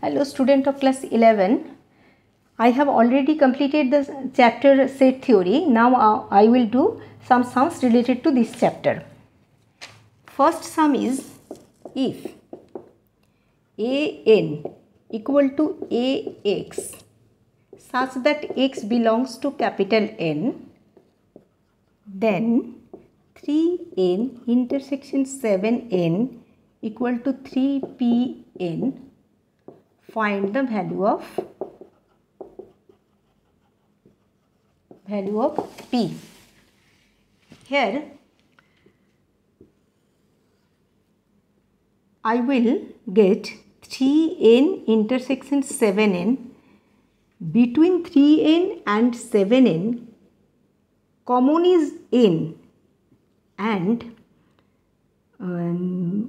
Hello student of class 11. I have already completed the chapter set theory. Now I will do some sums related to this chapter. First sum is if an equal to ax such that x belongs to capital N, then 3n intersection 7n equal to 3pn. Find the value of p. Here I will get 3n intersection 7n. Between 3n and 7n common is n, and 3n,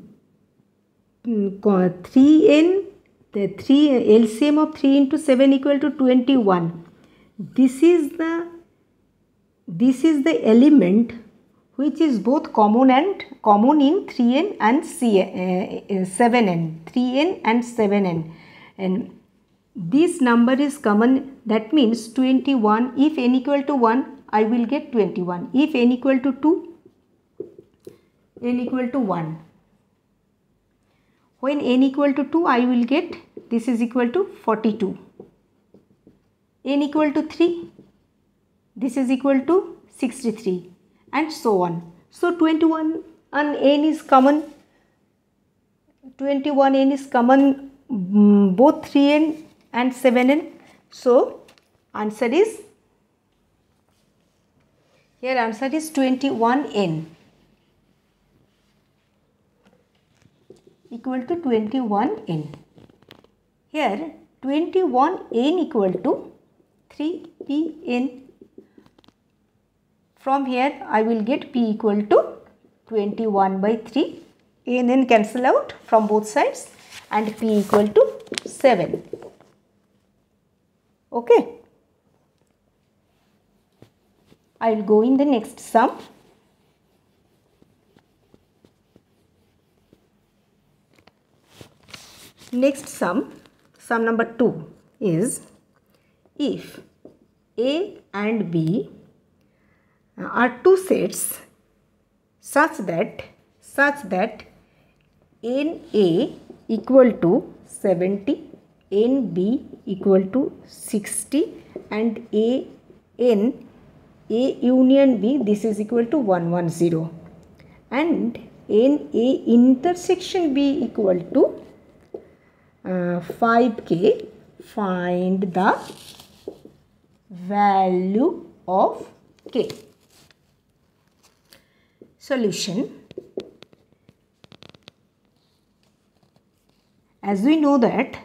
the LCM of 3 into 7 equal to 21. This is the element which is both common in 3n and 7n, 3n and 7n, and this number is common. That means 21. If n equal to 1, I will get 21. If n equal to 2, n equal to 1. When n equal to 2, I will get this is equal to 42. N equal to 3, this is equal to 63, and so on. So 21 and n is common. 21n is common both 3n and 7n. So answer is, here answer is 21n equal to 21n. Here 21n equal to 3pn. From here I will get p equal to 21 by 3. N cancel out from both sides and p equal to 7. Okay. I will go in the next sum. Next sum number 2 is if A and B are two sets such that NA equal to 70, NB equal to 60, and A union B, this is equal to 110, and NA intersection B equal to 5k. Find the value of k. Solution. As we know that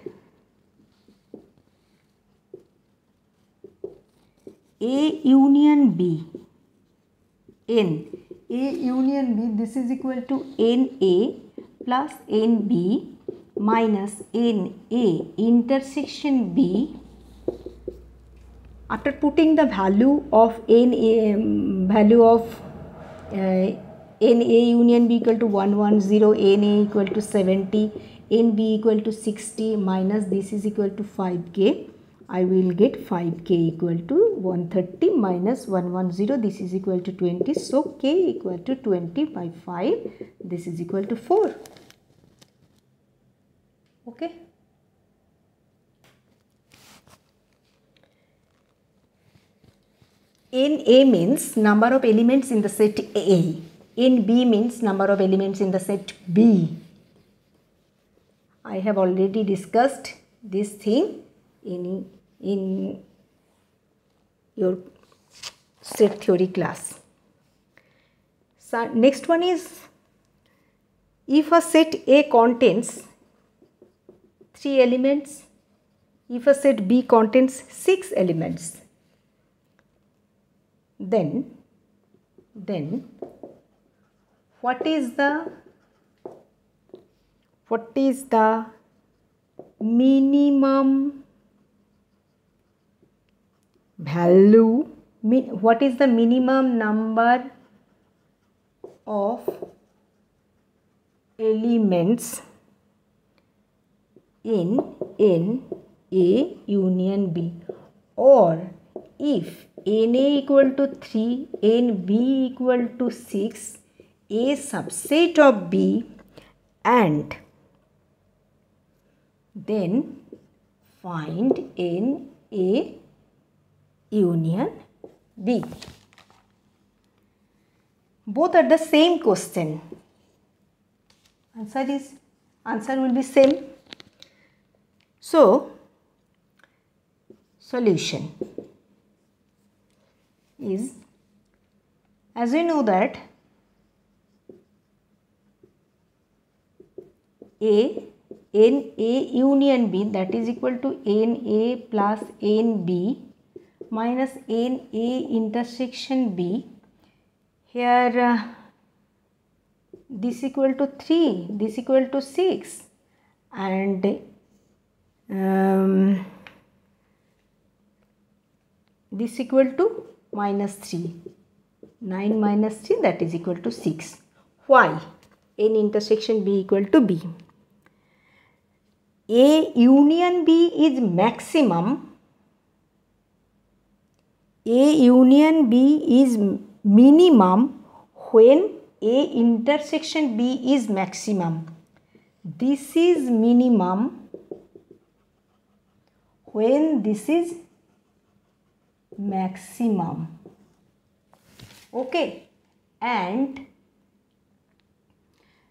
A union B, A union B, this is equal to NA plus NB minus NA intersection B. After putting the value of NA union B equal to 110, NA equal to 70, NB equal to 60 minus this is equal to 5k, I will get 5k equal to 130 minus 110, this is equal to 20. So k equal to 20 by 5, this is equal to 4. Okay. NA means number of elements in the set A. NB means number of elements in the set B. I have already discussed this thing in your set theory class. So next one is if a set A contains 3 elements, if a set B contains 6 elements, then what is the minimum value, what is the minimum number of elements in NA union B, or if NA equal to 3, NB equal to 6, a subset of B, and then find NA union B. Both are the same question. Answer will be same. So solution is, as we know that NA union B, that is equal to NA plus NB minus NA intersection B. Here this equal to 3, this equal to 6, and this equal to minus 3. 9 minus 3, that is equal to 6. Why? N intersection B equal to B. A union B is maximum. A union B is minimum when A intersection B is maximum. This is minimum when this is maximum. Okay, and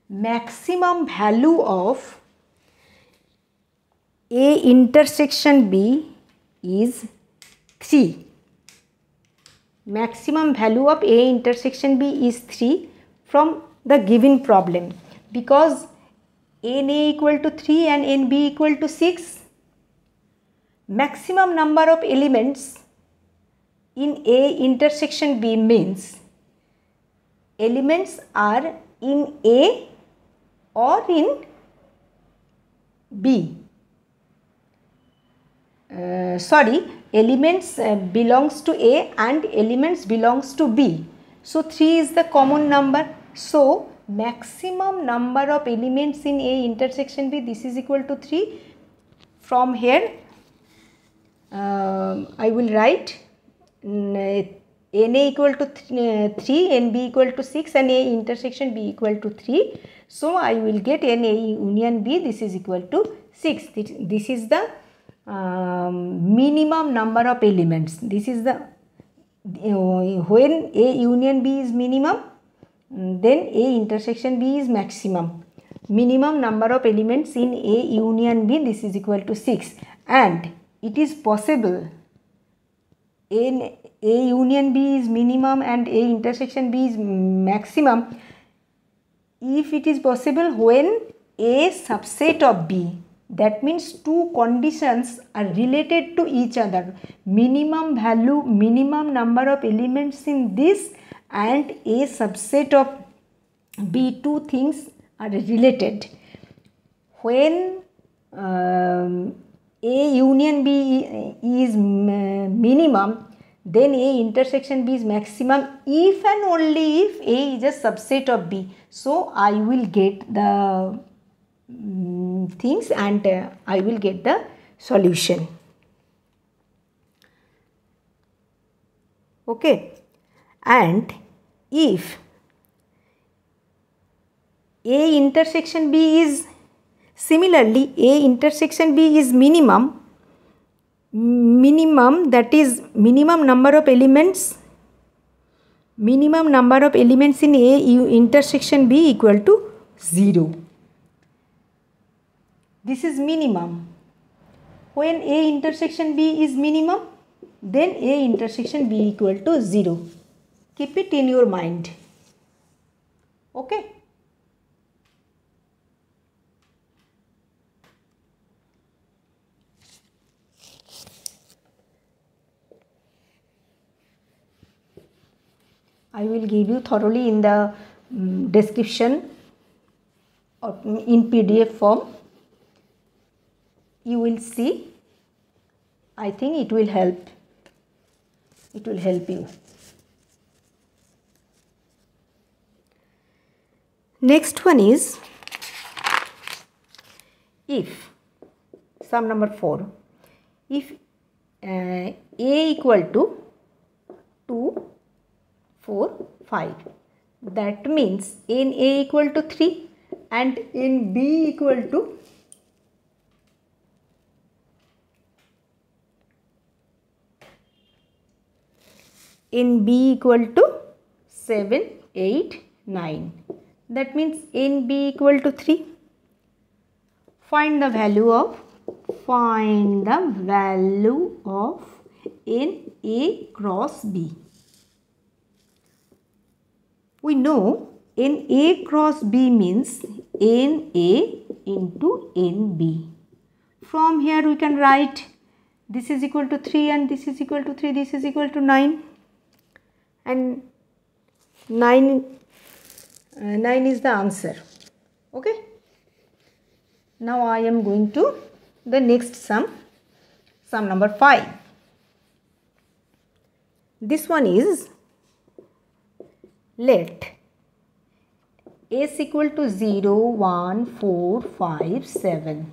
maximum value of A intersection B is 3. Maximum value of A intersection B is 3 from the given problem, because NA equal to 3 and NB equal to 6. Maximum number of elements in A intersection B means elements are in A or in B. Elements belongs to A and elements belongs to B. So 3 is the common number. So maximum number of elements in A intersection B, this is equal to 3. From here I will write NA equal to 3, NB equal to 6, and A intersection B equal to 3. So I will get NA union B, this is equal to 6. This is the minimum number of elements. This is the when A union B is minimum, then A intersection B is maximum. Minimum number of elements in A union B, this is equal to 6, and it is possible A union B is minimum and A intersection B is maximum if it is possible when A subset of B. That means two conditions are related to each other. Minimum value, minimum number of elements in this and A subset of B, two things are related. When A union B is minimum, then A intersection B is maximum if and only if A is a subset of B. So I will get the things and I will get the solution. Okay, and if A intersection B is similarly, A intersection B is minimum, that is minimum number of elements in A intersection B equal to 0. This is minimum. When A intersection B is minimum, then A intersection B equal to 0. Keep it in your mind. Okay. I will give you thoroughly in the description or in PDF form. You will see. I think it will help. It will help you. Next one is, if sum number 4. If A equal to 2, 4, 5, that means in A equal to 3 and in B equal to equal to 7, 8, 9. That means in B equal to 3. Find the value of in A cross B. We know in A cross B means in A into in B. From here we can write this is equal to 3 and this is equal to 3, this is equal to 9, and 9 is the answer. Okay. Now I am going to the next sum number 5. This one is, let S equal to 0, 1, 4, 5, 7.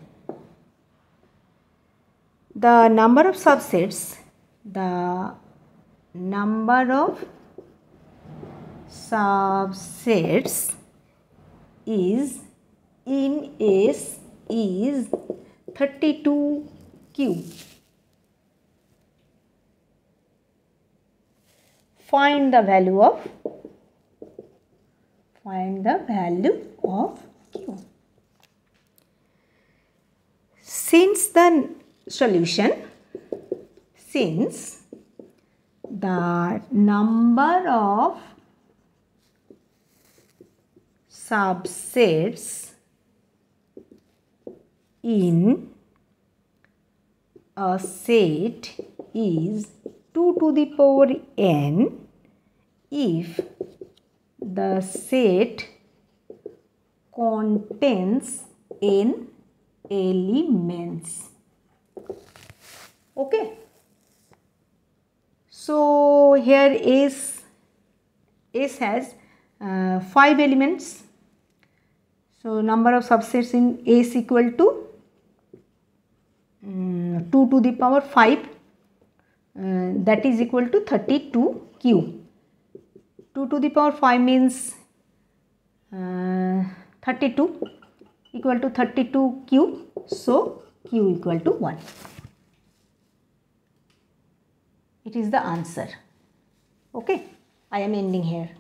The number of subsets is in S is 32Q. Find the value of Q. Since the number of subsets in a set is 2 to the power n if the set contains n elements. Okay. So here S has 5 elements. So number of subsets in S equal to 2 to the power 5, that is equal to 32Q. 2 to the power 5 means 32 equal to 32Q. So Q equal to 1. It is the answer. Okay. I am ending here.